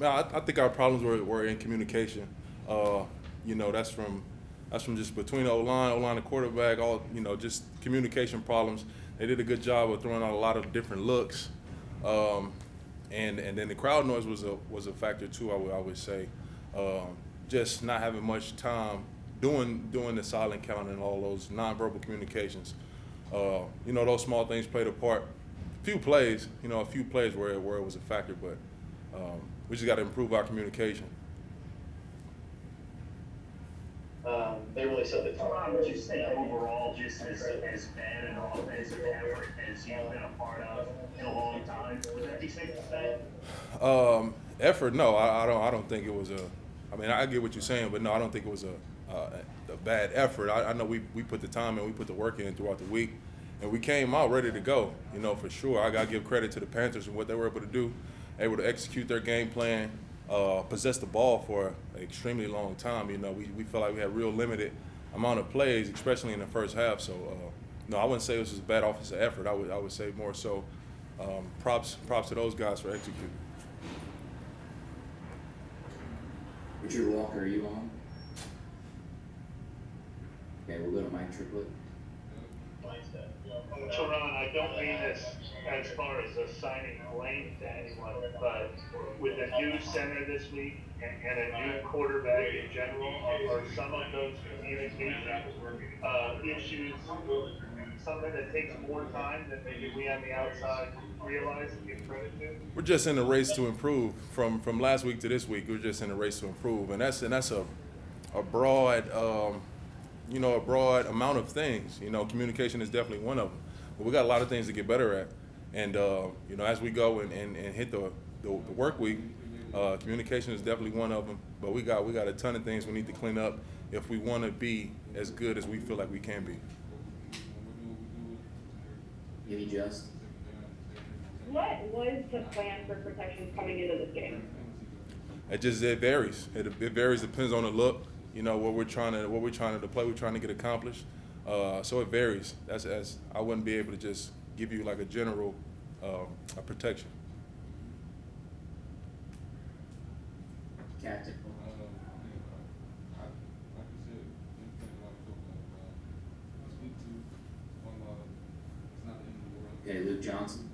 I think our problems were in communication. That's from just between the O line, and quarterback, all just communication problems. They did a good job of throwing out a lot of different looks, and then the crowd noise was a factor too. I would say, just not having much time doing the silent count and all those nonverbal communications. Those small things played a part. A few plays where it was a factor, but we just got to improve our communication. They really set the tone. Would you say overall just as bad an offensive effort as you've been a part of in a long time? Would that be safe to say? Effort? No, I don't think it was a. I mean, I get what you're saying, but no, I don't think it was a bad effort. I know we put the time in, we put the work in throughout the week, and we came out ready to go. For sure. I gotta give credit to the Panthers and what they were able to do, able to execute their game plan, possess the ball for an extremely long time. We felt like we had real limited amount of plays, especially in the first half. So no, I wouldn't say this was a bad offensive effort. I would say more so props to those guys for executing. Richard Walker, are you on? Okay, we'll go to Mike Triplett. Terron, I don't mean this as far as assigning blame to anyone, but with a new center this week and a new quarterback in general, are some of those communication issues something that takes more time than maybe we on the outside realize and give credit to? We're just in a race to improve. From last week to this week, we're just in a race to improve, and that's a broad. A broad amount of things. Communication is definitely one of them. But we got a lot of things to get better at. And, as we go and hit the work week, communication is definitely one of them. But we got a ton of things we need to clean up if we want to be as good as we feel like we can be. Maybe just. What was the plan for protection coming into this game? It varies. It varies. Depends on the look. What we're trying to the play we're trying to get accomplished. So it varies. As I wouldn't be able to just give you like a general a protection. Captain. Okay, Luke Johnson.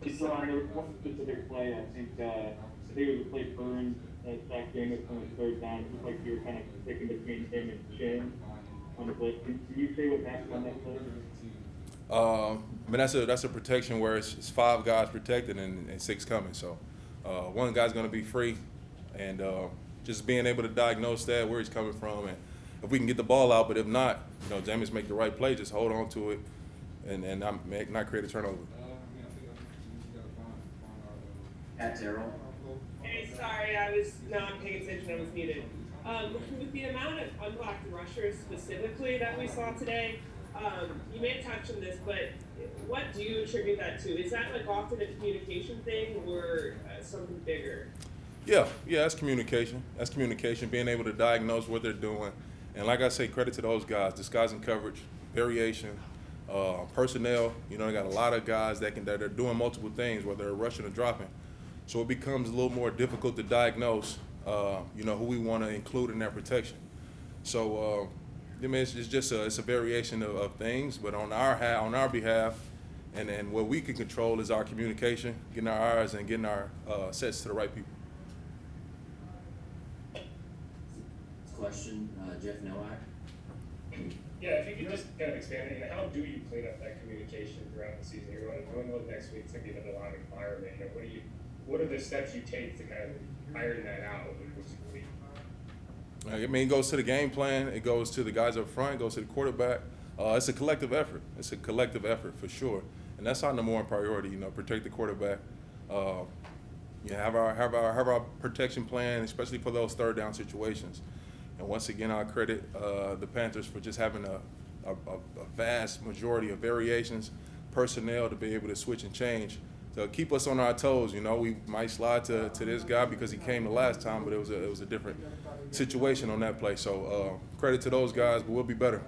Just on there was one specific play. I think it was a play Burns Zach Jameis on his third down. It looked like you were kind of sticking between him and Chin on the blitz. Can you say what happened on that play? That's a protection where it's five guys protected and six coming. So one guy's going to be free, and just being able to diagnose that, where he's coming from, and if we can get the ball out. But if not, Jameis make the right play, just hold on to it, and not create a turnover. At Terron. Hey, sorry, I was not paying attention. I was muted. With the amount of unblocked rushers specifically that we saw today, you may have touched on this, but what do you attribute that to? Is that like often a communication thing or something bigger? Yeah, that's communication. That's communication, being able to diagnose what they're doing. And like I say, credit to those guys, disguising coverage, variation, personnel. They got a lot of guys that are doing multiple things, whether they're rushing or dropping. So it becomes a little more difficult to diagnose, who we want to include in that protection. So, it's just a variation of things, but on our behalf, and what we can control is our communication, getting our eyes and getting our sets to the right people. Question, Jeff Nowak. Yeah, if you could just kind of expand it, how do you clean up that communication throughout the season? You're going to look next week, it's going to be another live environment. What are the steps you take to kind of iron that out over the course of the week? It goes to the game plan. It goes to the guys up front. It goes to the quarterback. It's a collective effort. It's a collective effort for sure, and that's our number one priority. Protect the quarterback. Have our protection plan, especially for those third down situations. And once again, I credit the Panthers for just having a vast majority of variations, personnel to be able to switch and change. To keep us on our toes. We might slide to this guy because he came the last time, but it was a different situation on that play. So credit to those guys, but we'll be better.